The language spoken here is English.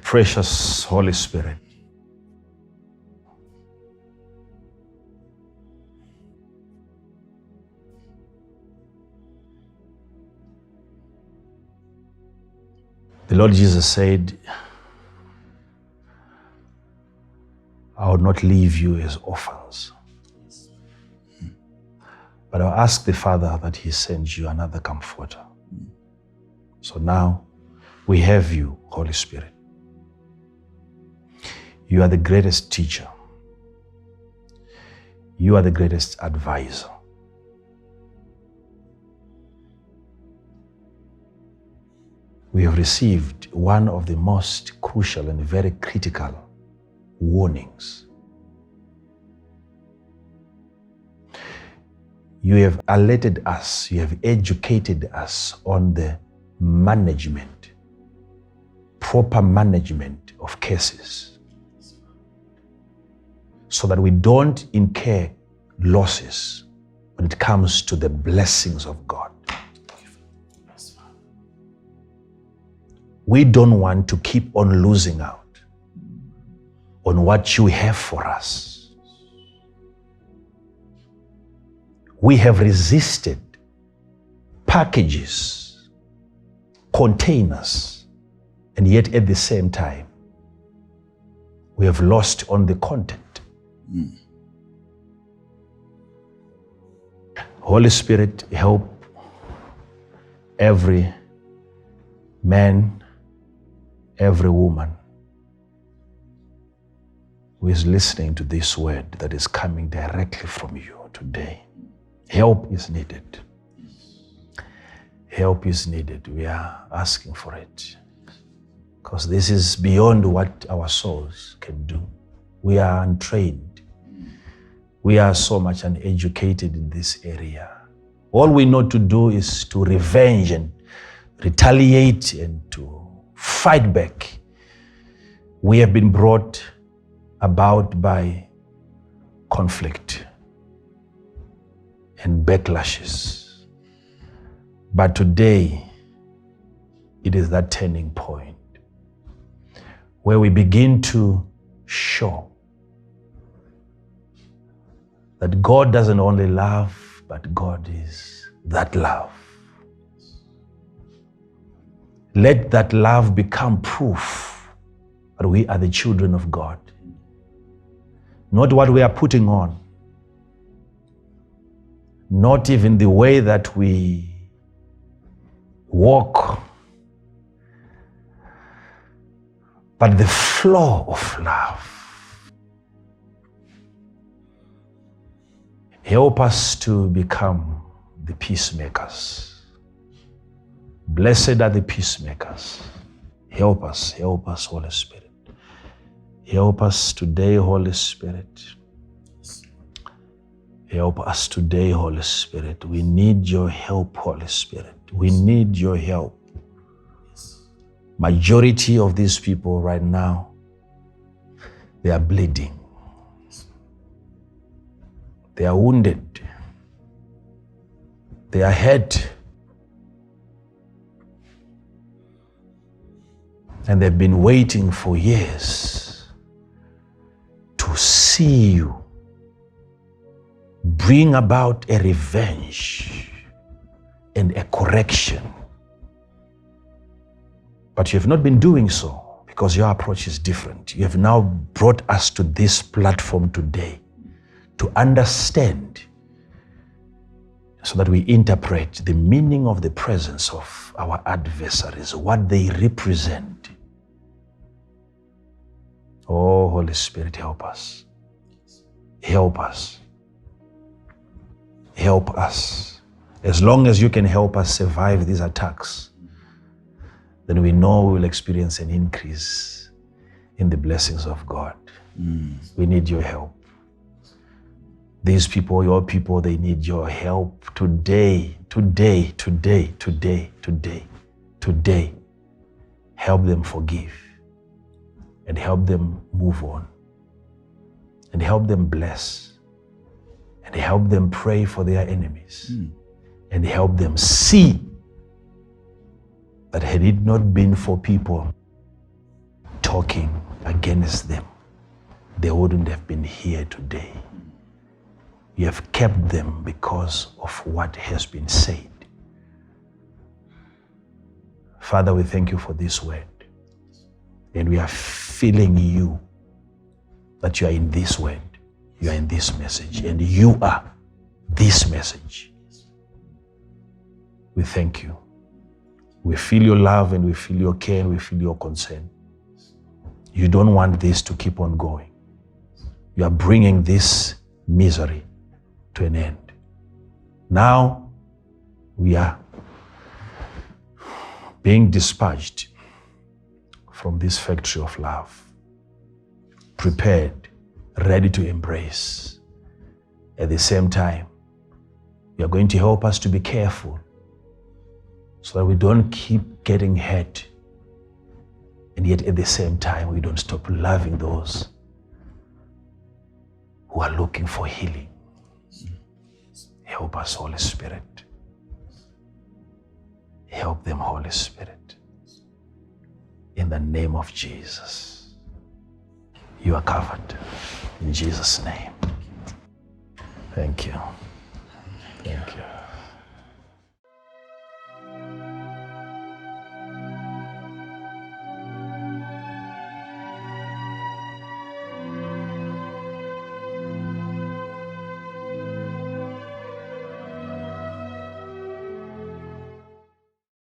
Precious Holy Spirit, the Lord Jesus said, I will not leave you as orphans, but I'll ask the Father that He sends you another comforter. So now we have you, Holy Spirit. You are the greatest teacher. You are the greatest advisor. We have received one of the most crucial and very critical warnings. You have alerted us, you have educated us on the management, proper management of cases, so that we don't incur losses when it comes to the blessings of God. We don't want to keep on losing out on what you have for us. We have resisted packages, containers, and yet at the same time, we have lost on the content. Holy Spirit, help every man, every woman who is listening to this word that is coming directly from you today. Help is needed. Help is needed. We are asking for it, because this is beyond what our souls can do. We are untrained. We are so much uneducated in this area. All we know to do is to revenge and retaliate and to fight back. We have been brought about by conflict and backlashes. But today, it is that turning point where we begin to show that God doesn't only love, but God is that love. Let that love become proof that we are the children of God. Not what we are putting on, not even the way that we walk, but the flow of love. Help us to become the peacemakers. Blessed are the peacemakers. Help us, Holy Spirit. Help us today, Holy Spirit. Help us today, Holy Spirit. We need your help, Holy Spirit. We need your help. Majority of these people right now, they are bleeding. They are wounded. They are hurt. And they've been waiting for years to see you bring about a revenge and a correction. But you have not been doing so because your approach is different. You have now brought us to this platform today to understand, so that we interpret the meaning of the presence of our adversaries, what they represent. Oh, Holy Spirit, help us. Help us. Help us. As long as you can help us survive these attacks, then we know we will experience an increase in the blessings of God. We need your help. These people, your people, they need your help today. Help them forgive and help them move on and help them bless and help them pray for their enemies and help them see that had it not been for people talking against them, they wouldn't have been here today. You have kept them because of what has been said. Father, we thank you for this word. And we are feeling you, that you are in this word, you are in this message, and you are this message. We thank you. We feel your love and we feel your care and we feel your concern. You don't want this to keep on going. You are bringing this misery to an end. Now we are being dispatched from this factory of love, prepared, ready to embrace. At the same time, you are going to help us to be careful so that we don't keep getting hurt, and yet at the same time we don't stop loving those who are looking for healing. Help us, Holy Spirit. Help them, Holy Spirit. In the name of Jesus. You are covered. In Jesus' name. Thank you. Thank you.